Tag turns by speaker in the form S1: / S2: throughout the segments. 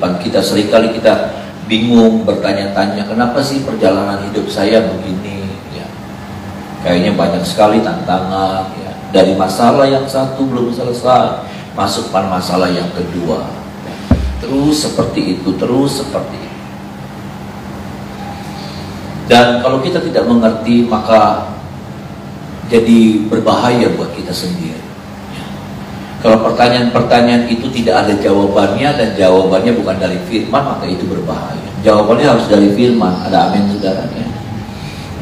S1: kehidupan kita. Seringkali kita bingung, bertanya-tanya, kenapa sih perjalanan hidup saya begini? Ya, kayaknya banyak sekali tantangan. Ya. Dari masalah yang satu belum selesai, masuk pada masalah yang kedua. Ya. Terus seperti itu, terus seperti itu. Dan kalau kita tidak mengerti, maka jadi berbahaya buat kita sendiri. Kalau pertanyaan-pertanyaan itu tidak ada jawabannya dan jawabannya bukan dari firman, maka itu berbahaya. Jawabannya harus dari firman. Ada amin saudaranya?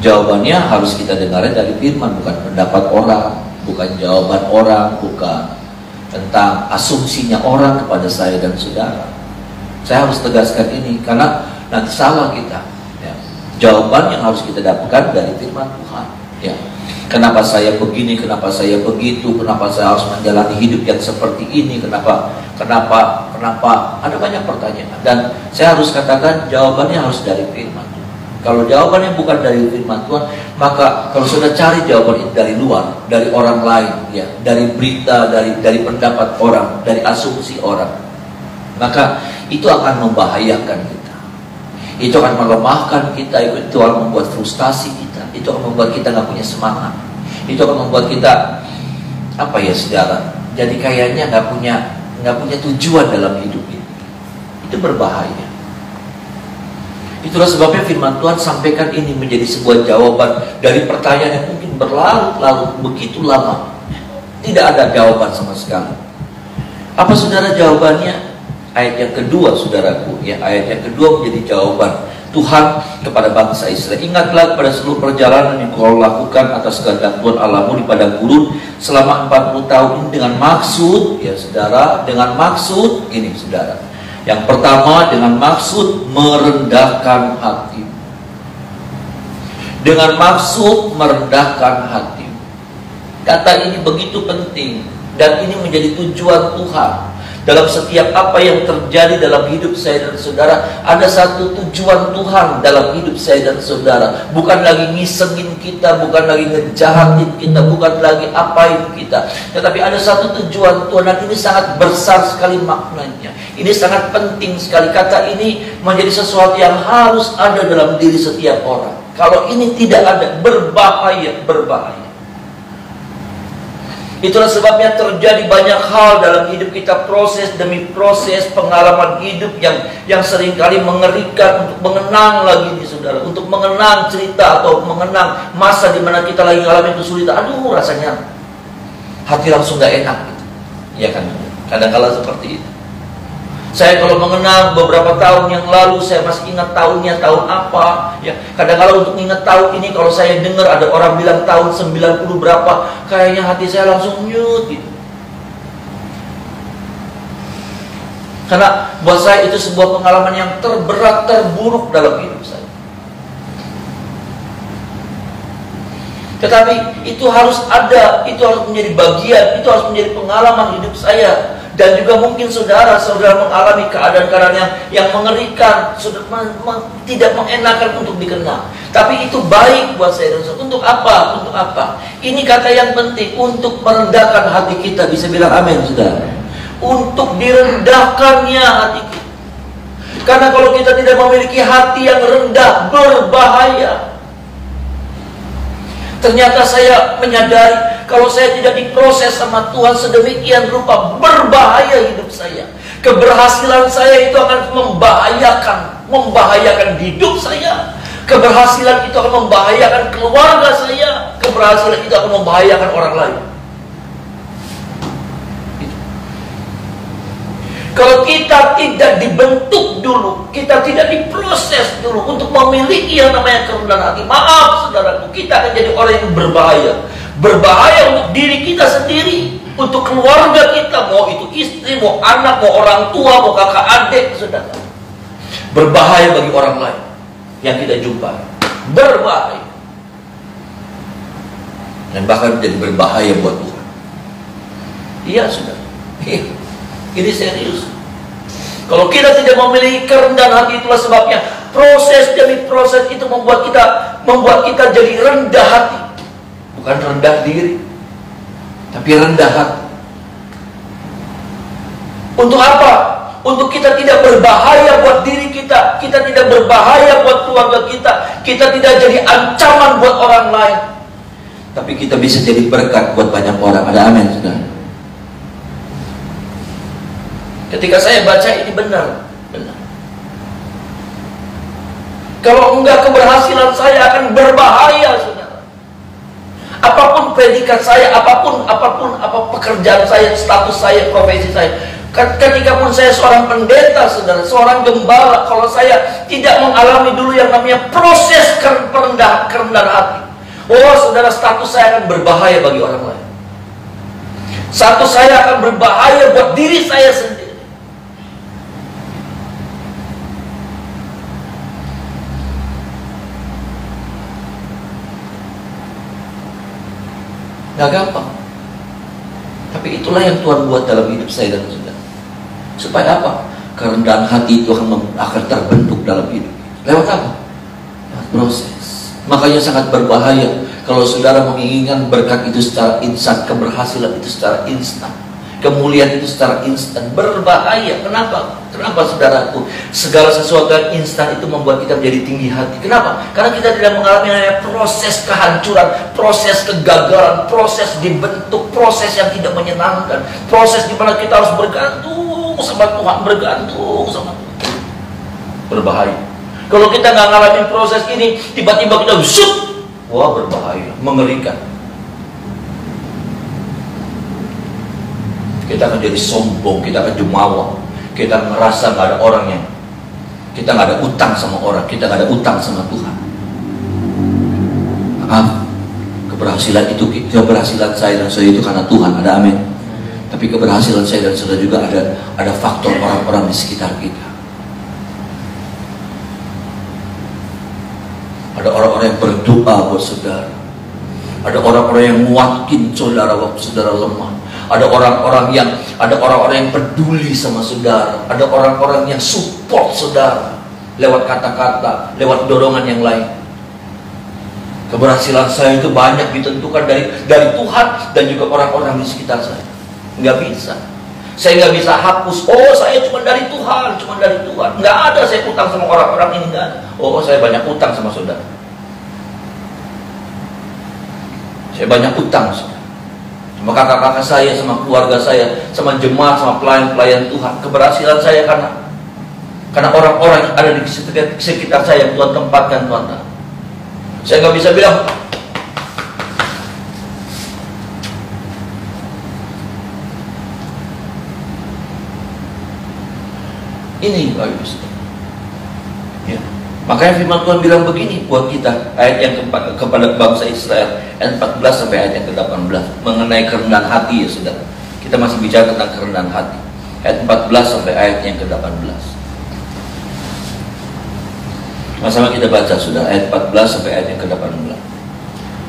S1: Jawabannya harus kita dengarnya dari firman, bukan pendapat orang, bukan jawaban orang, bukan tentang asumsinya orang kepada saya dan saudara. Saya harus tegaskan ini karena nanti salah kita. Ya. Jawaban yang harus kita dapatkan dari firman Tuhan. Ya. Kenapa saya begini, kenapa saya begitu, kenapa saya harus menjalani hidup yang seperti ini, kenapa, ada banyak pertanyaan. Dan saya harus katakan jawabannya harus dari firman Tuhan. Kalau jawabannya bukan dari firman Tuhan, maka kalau sudah cari jawaban itu dari luar, dari orang lain, ya, dari berita, dari pendapat orang, dari asumsi orang, maka itu akan membahayakan kita. Itu akan melemahkan kita, itu akan membuat frustasi kita, itu akan membuat kita nggak punya semangat, itu akan membuat kita apa ya saudara? Jadi kayaknya nggak punya tujuan dalam hidup ini. Itu berbahaya. Itulah sebabnya firman Tuhan sampaikan ini menjadi sebuah jawaban dari pertanyaan yang mungkin berlarut-larut begitu lama. Tidak ada jawaban sama sekali. Apa saudara jawabannya? Ayat yang kedua saudaraku, ya, ayat yang kedua menjadi jawaban Tuhan kepada bangsa Israel. Ingatlah pada seluruh perjalanan yang kau lakukan atas kehendak Tuhan Allahmu di padang gurun selama 40 tahun ini dengan maksud, ya saudara, dengan maksud ini saudara. Yang pertama dengan maksud merendahkan hati. Dengan maksud merendahkan hati. Kata ini begitu penting dan ini menjadi tujuan Tuhan. Dalam setiap apa yang terjadi dalam hidup saya dan saudara, ada satu tujuan Tuhan dalam hidup saya dan saudara. Bukan lagi ngisengin kita, bukan lagi ngejahatin kita, bukan lagi apain kita, tetapi ada satu tujuan Tuhan, dan ini sangat besar sekali maknanya. Ini sangat penting sekali. Kata ini menjadi sesuatu yang harus ada dalam diri setiap orang. Kalau ini tidak ada, berbahaya, berbahaya. Itulah sebabnya terjadi banyak hal dalam hidup kita, proses demi proses, pengalaman hidup yang seringkali mengerikan untuk mengenang lagi nih saudara, untuk mengenang cerita atau mengenang masa di mana kita lagi mengalami kesulitan. Aduh, rasanya hati langsung gak enak gitu. Ya kan, kadang-kala seperti itu. Saya kalau mengenang beberapa tahun yang lalu, saya masih ingat tahunnya tahun apa. Ya, kadang-kala untuk ingat tahun ini, kalau saya dengar ada orang bilang tahun 90 berapa, kayaknya hati saya langsung nyut gitu. Karena buat saya itu sebuah pengalaman yang terberat, terburuk dalam hidup saya. Tetapi itu harus ada, itu harus menjadi bagian, itu harus menjadi pengalaman hidup saya. Dan juga mungkin saudara-saudara mengalami keadaan-keadaan yang mengerikan, tidak mengenakan untuk dikenal. Tapi itu baik buat saya dan saudara. Untuk apa? Untuk apa? Ini kata yang penting, untuk merendahkan hati kita. Bisa bilang amin, saudara. Untuk direndahkannya hati kita. Karena kalau kita tidak memiliki hati yang rendah, berbahaya. Ternyata saya menyadari kalau saya tidak diproses sama Tuhan sedemikian rupa, berbahaya hidup saya. Keberhasilan saya itu akan membahayakan hidup saya. Keberhasilan itu akan membahayakan keluarga saya. Keberhasilan itu akan membahayakan orang lain. Kalau kita tidak dibentuk dulu, kita tidak diproses dulu untuk memiliki yang namanya kerendahan hati, maaf saudaraku, kita akan jadi orang yang berbahaya. Berbahaya untuk diri kita sendiri, untuk keluarga kita, mau itu istri, mau anak, mau orang tua, mau kakak adik, saudara. Berbahaya bagi orang lain yang kita jumpa. Berbahaya. Dan bahkan menjadi berbahaya buat Tuhan. Iya saudara. Iya. Ini serius. Kalau kita tidak memiliki kerendahan hati, itulah sebabnya proses demi proses itu membuat kita jadi rendah hati. Bukan rendah diri, tapi rendah hati. Untuk apa? Untuk kita tidak berbahaya buat diri kita, kita tidak berbahaya buat keluarga kita, kita tidak jadi ancaman buat orang lain, tapi kita bisa jadi berkat buat banyak orang. Ada amin, saudara? Ketika saya baca ini benar. Kalau enggak, keberhasilan saya akan berbahaya, saudara. Apapun predikat saya, apapun pekerjaan saya, status saya, profesi saya. Ketika pun saya seorang pendeta, saudara, seorang gembala, kalau saya tidak mengalami dulu yang namanya proses kerendahan hati, oh saudara, status saya akan berbahaya bagi orang lain. Status saya akan berbahaya buat diri saya sendiri. Gak gampang. Tapi itulah yang Tuhan buat dalam hidup saya dan saudara. Supaya apa? Kerendahan hati itu akan terbentuk dalam hidup. Lewat apa? Lewat proses. Makanya sangat berbahaya kalau saudara menginginkan berkat itu secara instan, keberhasilan itu secara instan, kemuliaan itu secara instan. Berbahaya. Kenapa? Kenapa, saudaraku? Segala sesuatu yang instan itu membuat kita menjadi tinggi hati. Kenapa? Karena kita tidak mengalami proses kehancuran, proses kegagalan, proses dibentuk, proses yang tidak menyenangkan, proses di mana kita harus bergantung sama Tuhan, bergantung sama Tuhan. Berbahaya. Kalau kita nggak ngalamin proses ini, tiba-tiba kita shoot, wah, berbahaya, mengerikan. Kita akan jadi sombong, kita akan jumawa, kita merasa nggak ada orangnya, kita nggak ada utang sama orang, kita nggak ada utang sama Tuhan. Maaf, keberhasilan itu, keberhasilan saya dan saudara itu karena Tuhan. Ada amin. Tapi keberhasilan saya dan saudara juga ada faktor orang-orang di sekitar kita. Ada orang-orang yang berdoa buat saudara. Ada orang-orang yang nguatin saudara waktu saudara lemah. Ada orang-orang yang peduli sama saudara. Ada orang-orang yang support saudara lewat kata-kata, lewat dorongan yang lain. Keberhasilan saya itu banyak ditentukan dari Tuhan dan juga orang-orang di sekitar saya. Nggak bisa. Saya nggak bisa hapus, oh saya cuma dari Tuhan, cuma dari Tuhan. Nggak ada saya utang sama orang-orang ini, nggak ada. Oh, saya banyak utang sama saudara. Saya banyak utang sama kakak-kakak saya, sama keluarga saya, sama jemaat, sama pelayan-pelayan Tuhan. Keberhasilan saya karena orang-orang yang ada di sekitar saya yang Tuhan tempatkan, Tuhan. Saya nggak bisa bilang, ini bagus. Ya. Makanya firman Tuhan bilang begini buat kita, ayat yang kepada bangsa Israel, ayat 14 sampai ayat yang ke-18, mengenai kerendahan hati, ya saudara. Kita masih bicara tentang kerendahan hati. Ayat 14 sampai ayat yang ke-18. Sama-sama kita baca, saudara, ayat 14 sampai ayat yang ke-18.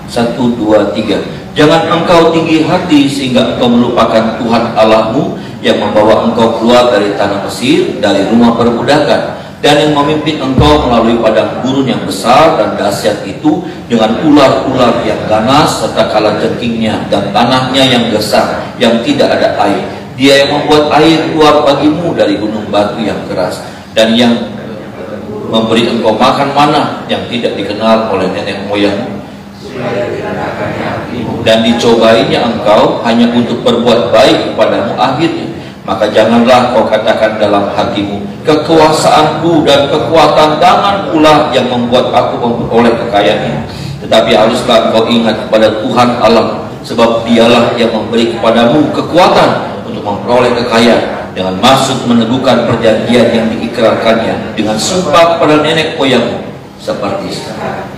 S1: 1, 2, 3. Jangan engkau tinggi hati sehingga engkau melupakan Tuhan Allahmu yang membawa engkau keluar dari tanah Mesir, dari rumah perbudakan, dan yang memimpin engkau melalui padang gurun yang besar dan dahsyat itu, dengan ular-ular yang ganas serta kalajengkingnya, dan tanahnya yang gersang, yang tidak ada air. Dia yang membuat air keluar bagimu dari gunung batu yang keras, dan yang memberi engkau makan manna yang tidak dikenal oleh nenek moyangmu, dan dicobainya engkau hanya untuk berbuat baik kepadamu akhirnya. Maka janganlah kau katakan dalam hatimu, kekuasaanku dan kekuatan tangan pula yang membuat aku memperoleh kekayaan ini. Tetapi haruslah kau ingat kepada Tuhan Allah, sebab dialah yang memberi kepadamu kekuatan untuk memperoleh kekayaan, dengan maksud meneguhkan perjanjian yang diikrarkannya dengan sumpah kepada nenek moyangmu, seperti sekarang.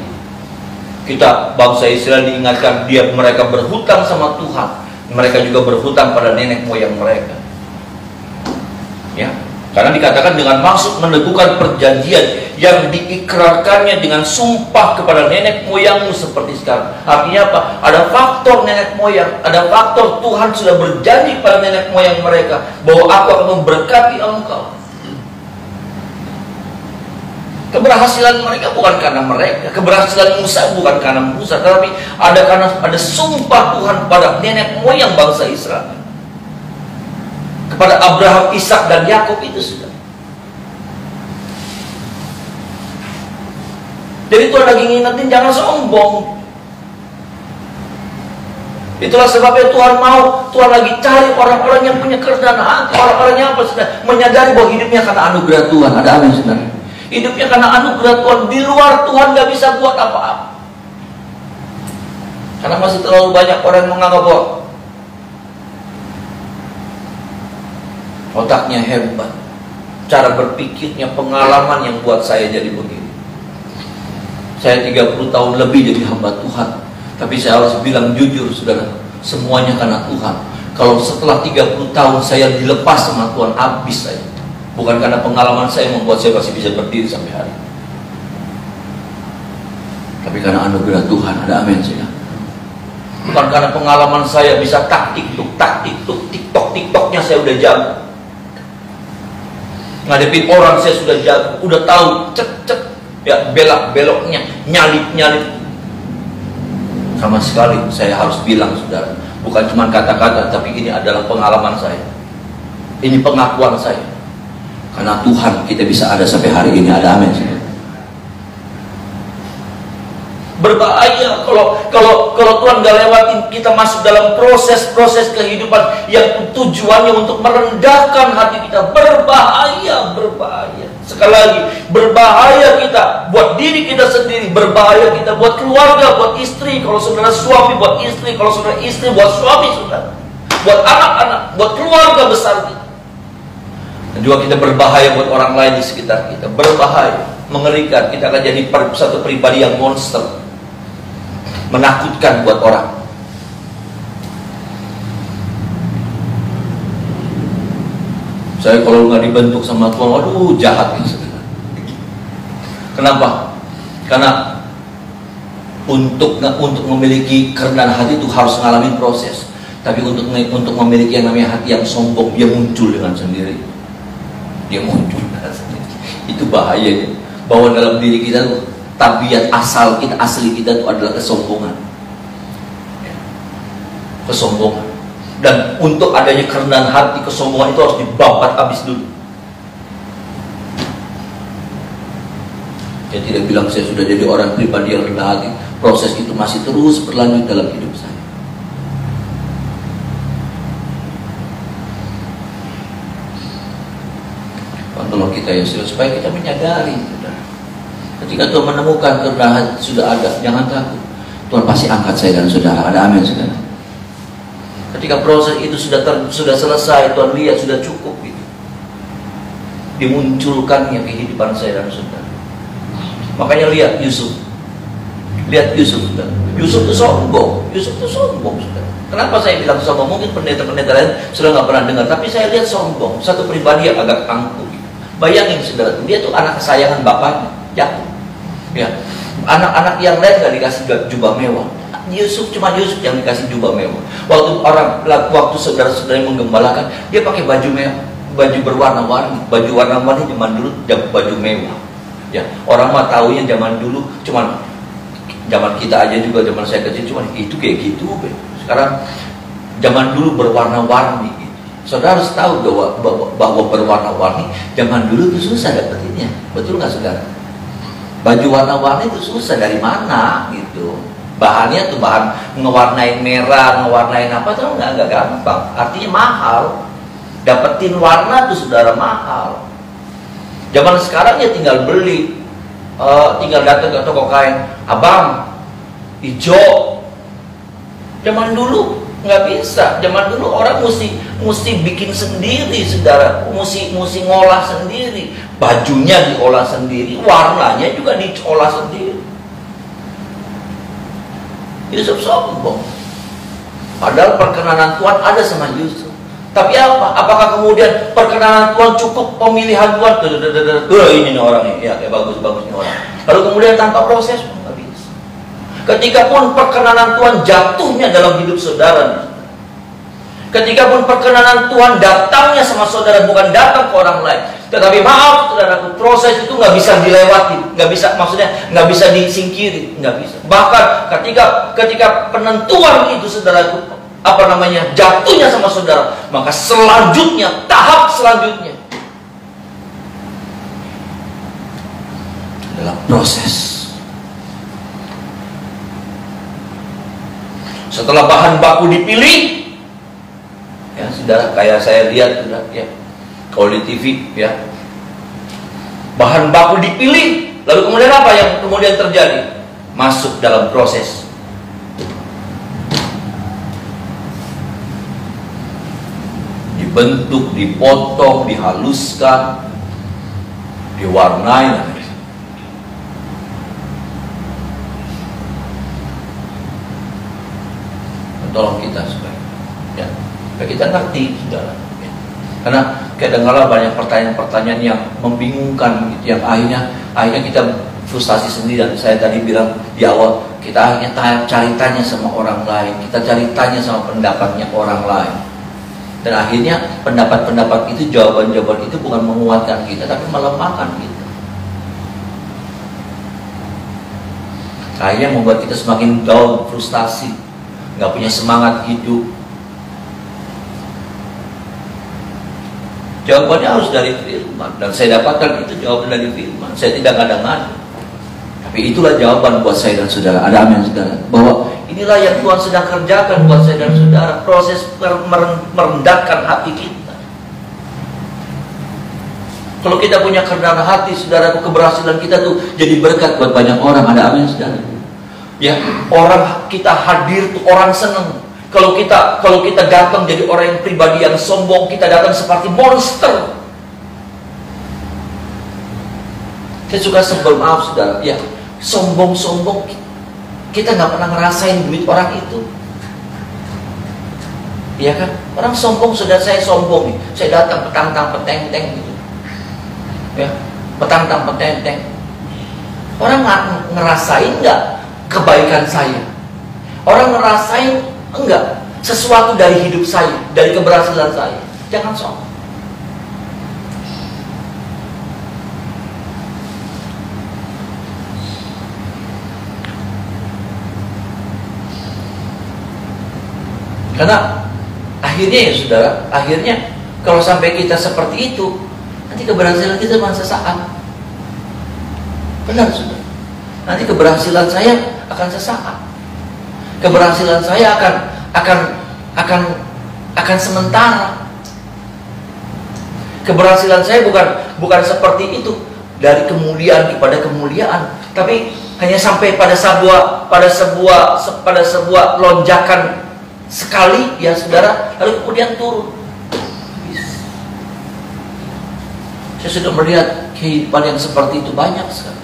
S1: Kita bangsa Israel diingatkan, mereka berhutang sama Tuhan, mereka juga berhutang pada nenek moyang mereka. Ya, karena dikatakan dengan maksud meneguhkan perjanjian yang diikrarkannya dengan sumpah kepada nenek moyangmu seperti sekarang. Artinya apa? Ada faktor nenek moyang, ada faktor Tuhan sudah berjanji pada nenek moyang mereka bahwa aku akan memberkati engkau. Keberhasilan mereka bukan karena mereka, keberhasilan Musa bukan karena Musa, tetapi ada sumpah Tuhan pada nenek moyang bangsa Israel, pada Abraham, Ishak dan Yakub itu sudah. Jadi Tuhan lagi ngingetin jangan sombong. Itulah sebabnya Tuhan lagi cari orang-orang yang punya kerendahan hati, orang-orang yang menyadari bahwa hidupnya karena anugerah Tuhan. Ada amin saudara? Hidupnya karena anugerah Tuhan. Di luar Tuhan gak bisa buat apa-apa. Karena masih terlalu banyak orang yang menganggap bahwa otaknya hebat, cara berpikirnya, pengalaman yang buat saya jadi begini. Saya 30 tahun lebih jadi hamba Tuhan, tapi saya harus bilang jujur saudara, semuanya karena Tuhan. Kalau setelah 30 tahun saya dilepas sama Tuhan, habis saya. Bukan karena pengalaman saya membuat saya masih bisa berdiri sampai hari ini, tapi karena anugerah Tuhan. Ada amin saudara? Bukan karena pengalaman saya bisa TikToknya saya udah jago. Ngadepin orang saya sudah jago, udah tahu cek ya, belok-beloknya, nyalip. Sama sekali saya harus bilang saudara, bukan cuma kata-kata, tapi ini adalah pengalaman saya. Ini pengakuan saya. Karena Tuhan kita bisa ada sampai hari ini. Ada amin saudara? Berbahaya kalau Tuhan gak lewatin kita masuk dalam proses kehidupan yang tujuannya untuk merendahkan hati kita. Berbahaya. Sekali lagi, berbahaya kita buat diri kita sendiri, berbahaya kita buat keluarga, buat istri, kalau saudara suami buat istri, kalau saudara istri buat suami saudara, buat anak-anak, buat keluarga besar kita. Dan juga kita berbahaya buat orang lain di sekitar kita. Berbahaya, mengerikan. Kita akan jadi satu pribadi yang monster, menakutkan buat orang. Saya kalau nggak dibentuk sama Tuhan, waduh jahat ya saudara. Kenapa? Karena untuk memiliki kerendahan hati itu harus mengalami proses. Tapi untuk memiliki yang namanya hati yang sombong, dia muncul dengan sendiri. Dia muncul dengan sendiri. Itu bahaya. Bahwa dalam diri kita tuh, tabiat asli kita itu adalah kesombongan. Kesombongan. Dan untuk adanya kerendahan hati, kesombongan itu harus dibabat habis dulu. Saya tidak bilang saya sudah jadi orang pribadi yang rendah hati. Proses itu masih terus berlanjut dalam hidup saya. Tolong kita ya saudara, supaya kita menyadari saudara. Ketika Tuhan menemukan kerendahan sudah ada, jangan takut. Tuhan pasti angkat saya dan saudara. Ada amin saudara. Ketika proses itu sudah selesai, Tuhan lihat sudah cukup gitu. Dimunculkannya kehidupan saya dan saudara. Makanya lihat Yusuf. Lihat Yusuf saudara. Yusuf itu sombong. Saudara. Kenapa saya bilang sombong? Mungkin pendeta-pendeta lain sudah nggak pernah dengar, tapi saya lihat sombong. Satu pribadi yang agak angkuh. Bayangin saudara, dia tuh anak kesayangan bapaknya, Yakub. Ya, anak-anak yang lain nggak dikasih jubah mewah. Cuma Yusuf yang dikasih jubah mewah. Waktu saudara-saudara yang menggembalakan, dia pakai baju mewah, baju berwarna-warni. Baju warna-warni zaman dulu baju mewah. Ya, orang mah taunya zaman dulu cuman zaman kita aja juga, zaman saya kecil cuman itu kayak gitu. Sekarang zaman dulu berwarna-warni. Saudara harus tahu bahwa berwarna-warni zaman dulu itu susah dapetinnya. Betul nggak saudara? Baju warna-warni itu susah, dari mana gitu. Bahannya tuh bahan ngewarnain merah, ngewarnain apa tuh nggak gampang. Artinya mahal. Dapetin warna tuh saudara mahal. Zaman sekarang ya tinggal beli, tinggal datang ke toko kain, abang hijau. Zaman dulu nggak bisa. Zaman dulu orang mesti bikin sendiri saudara, mesti ngolah sendiri. Bajunya diolah sendiri, warnanya juga diolah sendiri. Yusuf sombong. Padahal perkenanan Tuhan ada sama Yusuf. Tapi apa? Apakah kemudian perkenanan Tuhan cukup pemilihan Tuhan? Ini nih orangnya, ya kayak bagus nih orang. Lalu kemudian tanpa proses nggak bisa. Ketika pun perkenanan Tuhan jatuhnya dalam hidup saudara, ketika pun perkenanan Tuhan datangnya sama saudara, bukan datang ke orang lain. Tetapi maaf saudaraku, proses itu nggak bisa dilewati, nggak bisa, maksudnya nggak bisa disingkiri, nggak bisa. Bahkan ketika penentuan itu saudaraku, jatuhnya sama saudara, maka selanjutnya, tahap selanjutnya adalah proses. Setelah bahan baku dipilih, ya saudara, kayak saya lihat ya, kalau di TV ya, bahan baku dipilih, lalu kemudian apa yang kemudian terjadi? Masuk dalam proses. Dibentuk, dipotong, dihaluskan, diwarnai. Tolong kita supaya kita ngerti, saudara. Ya. Karena kadang-kadang banyak pertanyaan-pertanyaan yang membingungkan, yang akhirnya kita frustasi sendiri. Dan saya tadi bilang di awal, kita akhirnya cari tanya sama orang lain, kita cari tanya sama pendapatnya orang lain. Dan akhirnya pendapat-pendapat itu, jawaban-jawaban itu bukan menguatkan kita, tapi melemahkan kita. Akhirnya membuat kita semakin down, frustasi, nggak punya semangat hidup. Jawabannya harus dari firman, dan saya dapatkan itu jawaban dari firman. Saya tidak ngada-ngada, tapi itulah jawaban buat saya dan saudara. Ada amin, saudara, bahwa inilah yang Tuhan sedang kerjakan buat saya dan saudara, proses merendahkan hati kita. Kalau kita punya kerendahan hati, saudara, keberhasilan kita tuh jadi berkat buat banyak orang. Ada amin, saudara. Ya, orang kita hadir tuh orang seneng. Kalau kita datang jadi orang yang pribadi yang sombong, kita datang seperti monster. Saya suka sebel, maaf saudara, ya, sombong-sombong, kita nggak pernah ngerasain duit orang itu. Iya kan? Orang sombong, sudah saya sombong nih, saya datang petang-tang peteng-teng gitu. Ya, petang-tang peteng-teng. Orang ngerasain nggak kebaikan saya? Orang ngerasain enggak sesuatu dari hidup saya, dari keberhasilan saya? Jangan sombong. Karena akhirnya ya saudara, akhirnya kalau sampai kita seperti itu, nanti keberhasilan kita cuma sesaat. Benar saudara. Nanti keberhasilan saya akan sesaat. Keberhasilan saya akan sementara. Keberhasilan saya bukan seperti itu, dari kemuliaan kepada kemuliaan, tapi hanya sampai pada sebuah lonjakan sekali ya saudara, lalu kemudian turun. Saya sudah melihat kehidupan yang seperti itu banyak sekali.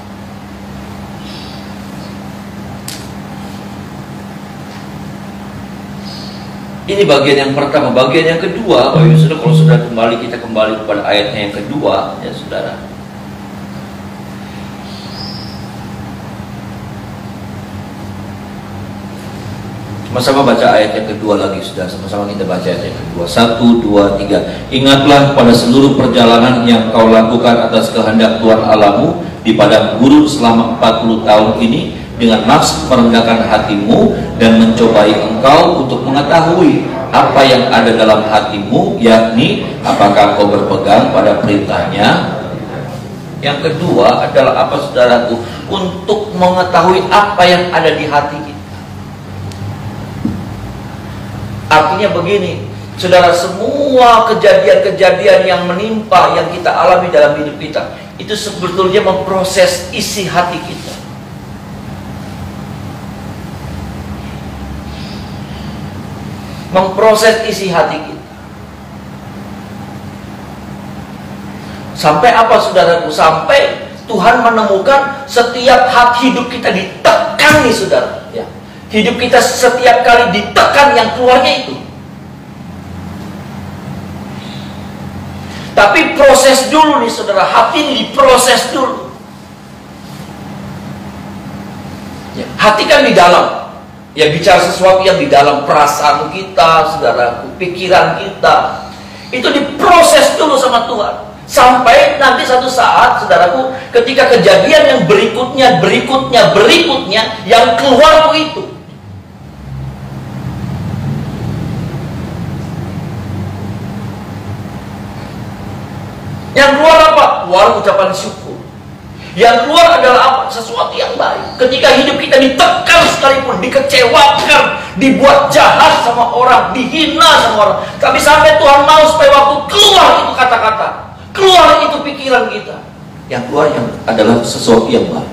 S1: Ini bagian yang pertama. Bagian yang kedua, Bapak Ibu Saudara, kalau sudah kita kembali kepada ayatnya yang kedua, ya saudara. Sama-sama baca ayat yang kedua lagi, sudah. Sama-sama kita baca ayat yang kedua. 1, 2, 3. Ingatlah pada seluruh perjalanan yang kau lakukan atas kehendak Tuhan Allahmu di padang gurun selama 40 tahun ini, dengan maksud merendahkan hatimu dan mencobai engkau untuk mengetahui apa yang ada dalam hatimu, yakni apakah kau berpegang pada perintahnya. Yang kedua adalah apa saudaraku? Untuk mengetahui apa yang ada di hati kita. Artinya begini, saudara, semua kejadian-kejadian yang menimpa, yang kita alami dalam hidup kita, itu sebetulnya memproses isi hati kita. Memproses isi hati kita. Sampai apa saudaraku? Sampai Tuhan menemukan setiap hak hidup kita ditekan nih saudara ya. Hidup kita setiap kali ditekan, yang keluarnya itu. Tapi proses dulu nih saudara, hati ini diproses dulu ya. Hati kan di dalam ya, bicara sesuatu yang di dalam perasaan kita, saudaraku, pikiran kita, itu diproses dulu sama Tuhan. Sampai nanti satu saat, saudaraku, ketika kejadian yang berikutnya, yang keluar itu. Yang keluar apa? Keluar ucapan syukur. Yang keluar adalah apa? Sesuatu yang baik. Ketika hidup kita ditekan sekalipun, dikecewakan, dibuat jahat sama orang, dihina sama orang, tapi sampai Tuhan mau supaya waktu keluar itu kata-kata, keluar itu pikiran kita, yang keluar yang adalah sesuatu yang baik.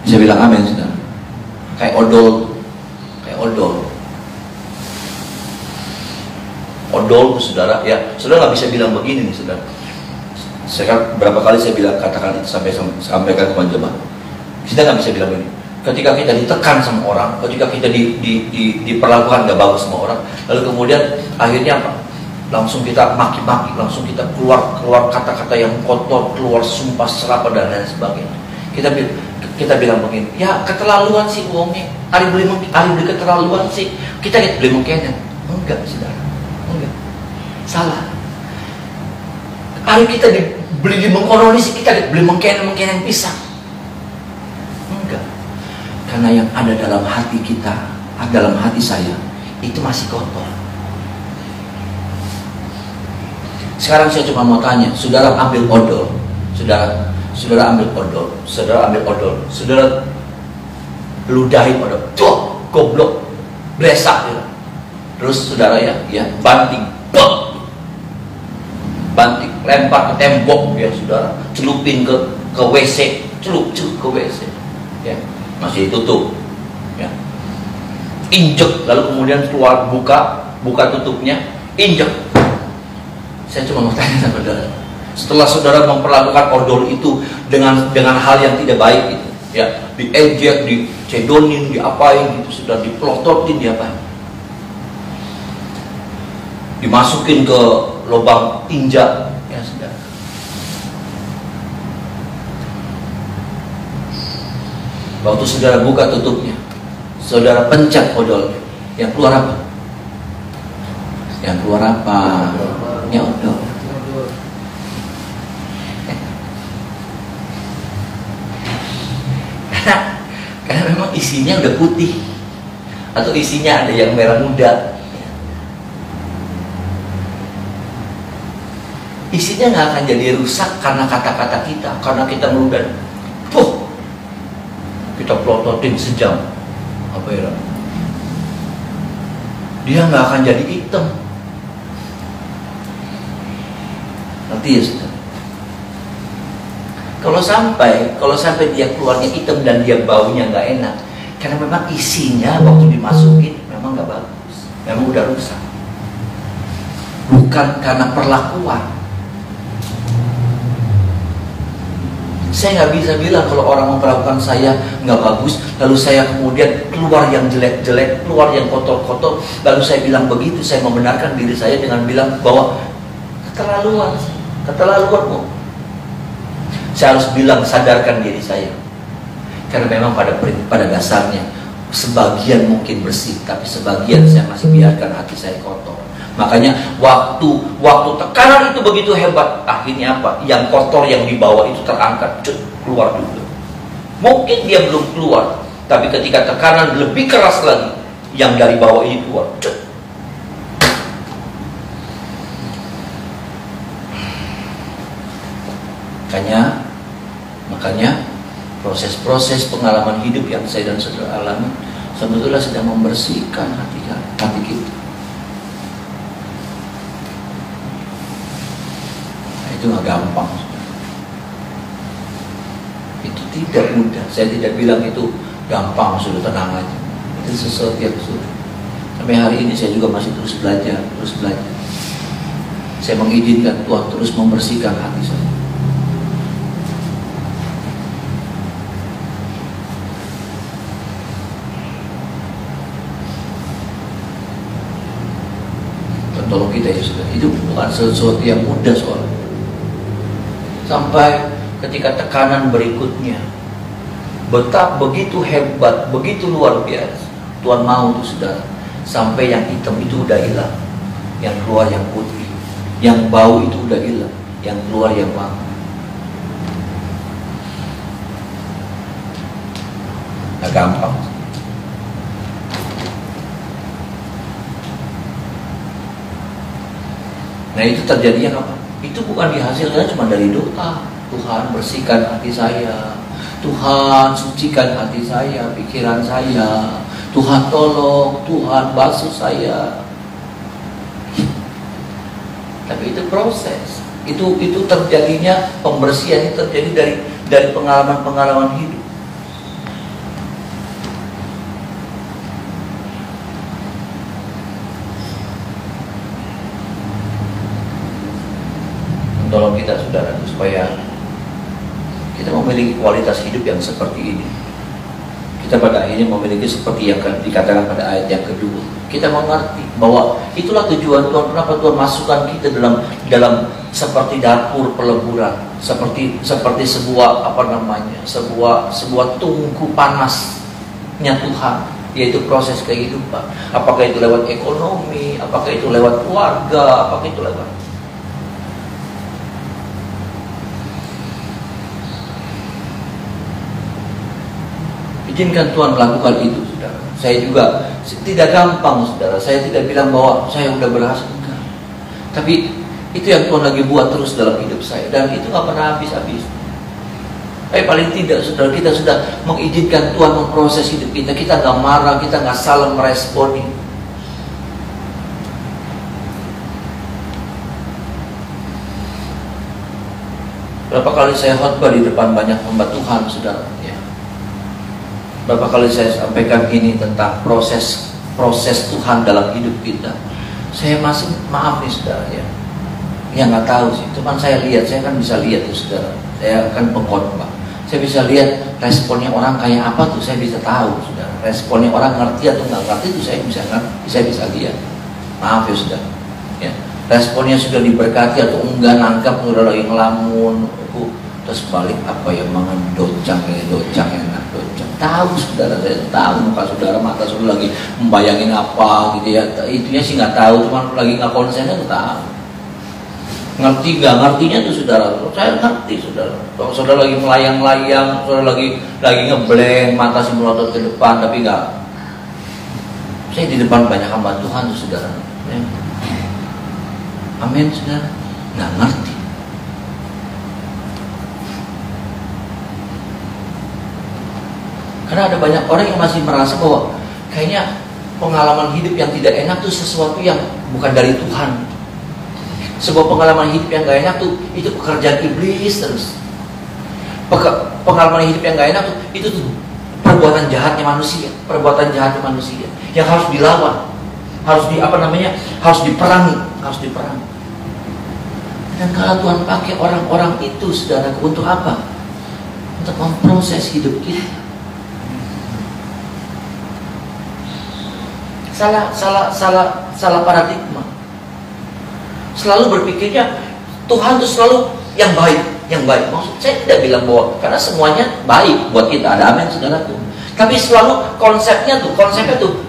S1: Bisa bilang amin, saudara? Kayak odol, kayak odol. Odol, saudara, ya, saudara nggak bisa bilang begini nih, saudara. Sekarang berapa kali saya bilang katakan itu sampaikan ke jemaat. Kita nggak bisa bilang begini. Ketika kita ditekan sama orang, ketika kita diperlakukan nggak bagus sama orang, lalu kemudian akhirnya apa? Langsung kita maki-maki, langsung kita keluar kata-kata yang kotor, keluar sumpah serapah dan lain sebagainya. Kita bilang begini, ya keterlaluan sih uangnya, hari beli keterlaluan sih, kita beli mungkin enggak, saudara, enggak, salah. Hari kita dibeli di Bengkono sih, kita beli mungkin pisang, enggak, karena yang ada dalam hati kita, dalam hati saya itu masih kotor. Sekarang saya cuma mau tanya, saudara ambil odol, saudara ambil odol, saudara ludahin odol, tuh goblok, blesak ya. Terus saudara ya banting, lempar ke tembok ya saudara, celupin ke WC, celup ke WC, ya masih tutup, ya injek, lalu kemudian keluar buka tutupnya, injek. Saya cuma mau tanya sama saudara, setelah saudara memperlakukan odol itu dengan hal yang tidak baik itu, ya diejek, dicedonin, diapain gitu, sudah dipelototin, diapain, dimasukin ke lubang tinja, ya saudara. Waktu saudara buka tutupnya, saudara pencet odolnya, yang keluar apa? Yang keluar apa? Ya odol. Karena memang isinya udah putih, atau isinya ada yang merah muda. Isinya nggak akan jadi rusak karena kata-kata kita, karena kita meludah. Kita pelototin sejam, apa ya? Dia nggak akan jadi hitam. Nanti ya saudara. Kalau sampai dia keluarnya hitam dan dia baunya nggak enak, karena memang isinya waktu dimasukin memang nggak bagus, memang udah rusak. Bukan karena perlakuan. Saya nggak bisa bilang kalau orang memperlakukan saya nggak bagus, lalu saya kemudian keluar yang jelek-jelek, keluar yang kotor-kotor, lalu saya bilang begitu, saya membenarkan diri saya dengan bilang bahwa keterlaluan. Saya harus bilang, sadarkan diri saya, karena memang pada dasarnya sebagian mungkin bersih, tapi sebagian saya masih biarkan hati saya kotor. Makanya waktu tekanan itu begitu hebat, akhirnya apa? Yang kotor yang dibawa itu terangkat, keluar dulu. Mungkin dia belum keluar, tapi ketika tekanan lebih keras lagi, yang dari bawah ini keluar. Makanya proses-proses pengalaman hidup yang saya dan saudara alami sebetulnya sedang membersihkan hati kita. Itu nggak gampang. Itu tidak mudah. Saya tidak bilang itu gampang, sudah tenang aja. Itu sesuatu yang sulit. Sampai hari ini saya juga masih terus belajar. Saya mengizinkan Tuhan terus membersihkan hati saya. Tolong kita ya sudah. Itu bukan sesuatu yang mudah soalnya. Sampai ketika tekanan berikutnya begitu hebat, begitu luar biasa, Tuhan mau itu sudah sampai yang hitam itu udah hilang, yang keluar yang putih, yang bau itu udah hilang, yang keluar yang wangi. Nggak gampang. Nah itu terjadinya apa? Itu itu bukan dihasilkan cuma dari doa. Tuhan bersihkan hati saya, Tuhan sucikan hati saya, pikiran saya, Tuhan tolong, Tuhan basuh saya. Tapi itu proses. Itu terjadinya, pembersihan itu terjadi dari pengalaman-pengalaman hidup. Tolong kita saudara supaya kita memiliki kualitas hidup yang seperti ini. Kita pada akhirnya memiliki seperti yang dikatakan pada ayat yang kedua. Kita mengerti bahwa itulah tujuan Tuhan. Kenapa Tuhan masukkan kita dalam seperti dapur peleburan, seperti sebuah sebuah tungku panasnya Tuhan, yaitu proses kehidupan. Apakah itu lewat ekonomi, apakah itu lewat keluarga, apakah itu lewat izinkan Tuhan melakukan itu, saudara. Saya juga tidak gampang, saudara. Saya tidak bilang bahwa saya udah berhasil, enggak. Tapi itu yang Tuhan lagi buat terus dalam hidup saya, dan itu nggak pernah habis-habis. Tapi paling tidak, saudara, kita sudah mengizinkan Tuhan memproses hidup kita. Kita nggak marah, kita nggak salah meresponi. Berapa kali saya khotbah di depan banyak hamba Tuhan, saudara. Berapa kali saya sampaikan ini tentang proses Tuhan dalam hidup kita. Saya masih, maaf nih saudara ya, nggak tahu sih. Cuman saya lihat, saya kan bisa lihat tuh saudara. Saya kan pengkhotbah, saya bisa lihat responnya orang kayak apa tuh. Saya bisa tahu saudara. Responnya orang ngerti atau nggak ngerti itu saya bisa lihat. Maaf ya saudara. Ya. Responnya sudah diberkati atau enggak, nangkap saudara lagi ngelamun, terus balik apa ya, mangan docang enak. Tahu saudara, saya tahu muka saudara, mata saudara lagi membayangin apa gitu ya. Itunya sih nggak tahu, cuma lagi nggak konsennya tuh tahu. Ngerti nggak ngertinya tuh saudara, saya ngerti saudara. Kalau saudara lagi melayang-layang, saudara lagi ngeblank, mata sih melotot ke depan, tapi nggak. Saya di depan banyak hamba Tuhan tuh saudara. Ya. Amin saudara, nggak ngerti. Karena ada banyak orang yang masih merasa bahwa kayaknya pengalaman hidup yang tidak enak itu sesuatu yang bukan dari Tuhan. Sebuah pengalaman hidup yang gak enak tuh itu pekerjaan iblis terus. Pengalaman hidup yang gak enak tuh itu tuh perbuatan jahatnya manusia, yang harus dilawan, harus diperangi. Dan kalau Tuhan pakai orang-orang itu, saudara, untuk apa? Untuk memproses hidup kita. Salah paradigma. Selalu berpikirnya Tuhan itu selalu yang baik. Maksud saya tidak bilang bahwa karena semuanya baik buat kita, ada amin saudara tuh. Tapi selalu konsepnya tuh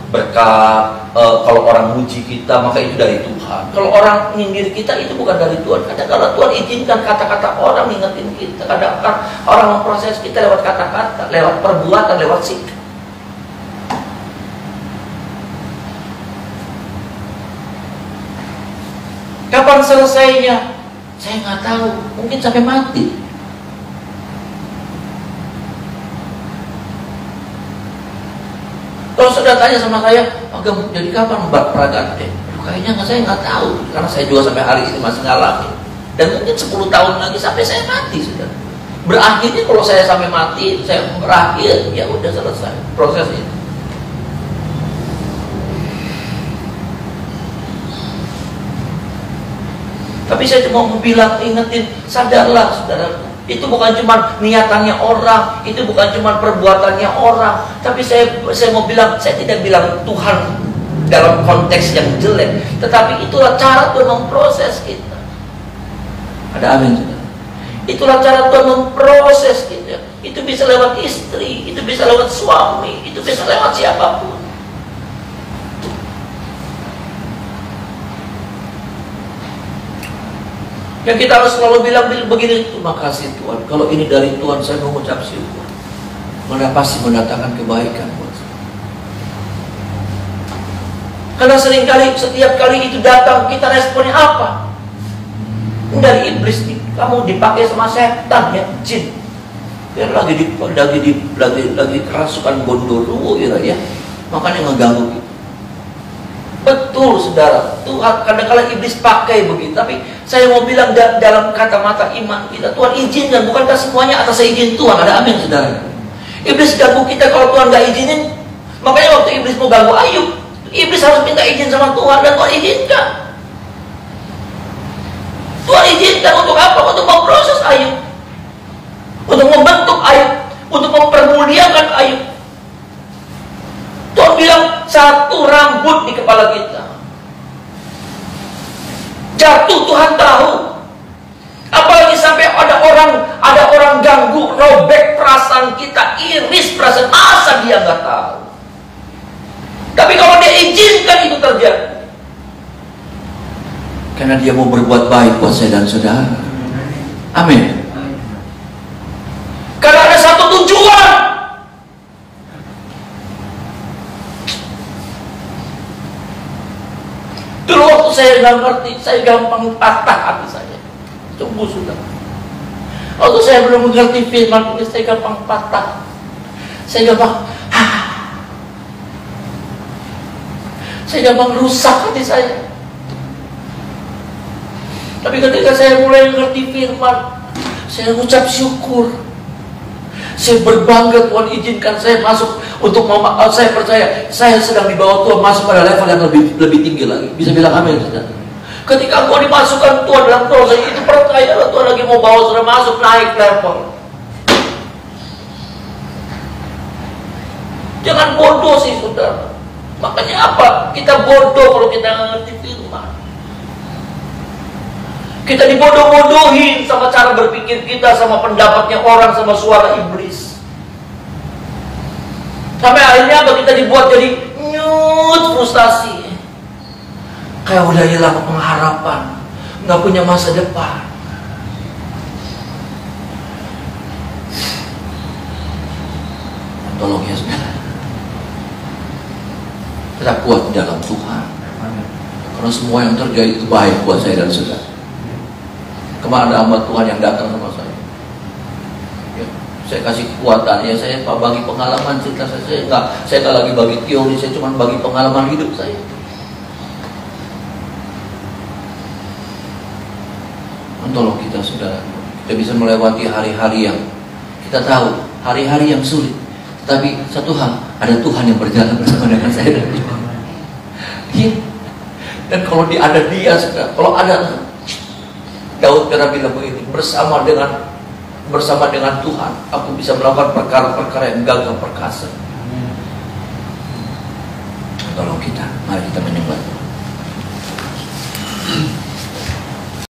S1: berkat. Kalau orang muji kita maka itu dari Tuhan. Kalau orang nyindir kita itu bukan dari Tuhan. Kadang-kadang Tuhan izinkan kata-kata orang ngingetin kita. Kadang-kadang orang memproses kita lewat kata-kata, lewat perbuatan, lewat sikap. Kapan selesainya? Saya nggak tahu. Mungkin sampai mati. Kalau sudah tanya sama saya, agak jadi kapan Mbak Pragate? Kayaknya saya nggak tahu. Karena saya juga sampai hari ini masih ngalamin. Dan mungkin 10 tahun lagi sampai saya mati sudah. Berakhirnya kalau saya sampai mati, saya berakhir, ya udah selesai proses itu. Tapi saya cuma mau bilang, ingetin, sadarlah saudara. Itu bukan cuma niatannya orang, itu bukan cuma perbuatannya orang. Tapi saya mau bilang, saya tidak bilang Tuhan dalam konteks yang jelek, tetapi itulah cara Tuhan memproses kita. Ada amin saudara. Itulah cara Tuhan memproses kita. Itu bisa lewat istri, itu bisa lewat suami, itu bisa lewat siapapun. Yang kita harus selalu bilang begini, terima kasih Tuhan. Kalau ini dari Tuhan, saya mengucap syukur. Mana pasti mendatangkan kebaikan buat saya. Karena seringkali, setiap kali itu datang, kita responnya apa? Dari iblis nih, kamu dipakai sama setan ya, jin. Biar lagi kerasukan gondoruo gitu ya. Makanya ngeganggu kita. Betul saudara, Tuhan kadang-kadang iblis pakai begitu. Tapi saya mau bilang dalam kacamata iman kita, Tuhan izinkan, bukankah semuanya atas izin Tuhan? Ada amin saudara. Iblis ganggu kita kalau Tuhan gak izinin. Makanya waktu iblis mau ganggu Ayub, iblis harus minta izin sama Tuhan, dan Tuhan izinkan. Tuhan izinkan untuk apa? Untuk memproses Ayub, untuk membentuk Ayub, untuk mempermuliakan Ayub. Tuhan bilang satu rambut di kepala kita jatuh, Tuhan tahu. Apalagi sampai ada orang ganggu, robek perasaan kita, iris perasaan, masa dia nggak tahu? Tapi kalau dia izinkan itu terjadi, karena dia mau berbuat baik buat saya dan saudara. Amin. Karena ada satu tujuan. Dulu waktu saya nggak ngerti, saya gampang patah hati saya. Tunggu sudah. Waktu saya belum mengerti firman ini, saya gampang patah. Saya gampang, saya gampang rusak hati saya. Tapi ketika saya mulai mengerti firman, saya ucap syukur. Saya berbangga Tuhan izinkan saya masuk untuk saya percaya saya sedang dibawa Tuhan masuk pada level yang lebih tinggi lagi. Bisa bilang amin saudara. Ketika Tuhan dimasukkan Tuhan dalam proses itu, percayalah Tuhan lagi mau bawa saudara masuk naik level. Jangan bodoh sih saudara. Makanya apa? Kita bodoh kalau kita nggak ngerti firman. Kita dibodoh-bodohin sama cara berpikir kita, sama pendapatnya orang, sama suara iblis. Sampai akhirnya apa? Kita dibuat jadi frustasi. Kayak udah hilang pengharapan, nggak punya masa depan. Tolong ya saudara, kita kuat di dalam Tuhan. Karena semua yang terjadi itu baik buat saya dan saudara. Kemarin ada hamba Tuhan yang datang sama saya. Ya, saya kasih kekuatan, ya saya bagi pengalaman cerita saya nggak lagi bagi teori, saya cuma bagi pengalaman hidup saya. Tolong kita saudara, kita bisa melewati hari-hari yang kita tahu, hari-hari yang sulit. Tapi satu hal, ada Tuhan yang berjalan bersama dengan saya dan dia. Ya. Dan kalau ada dia, saudara, kalau ada Daud pernah bilang begini, bersama dengan Tuhan, aku bisa melakukan perkara-perkara yang gagah perkasa. Tolong kita, mari kita menyembah.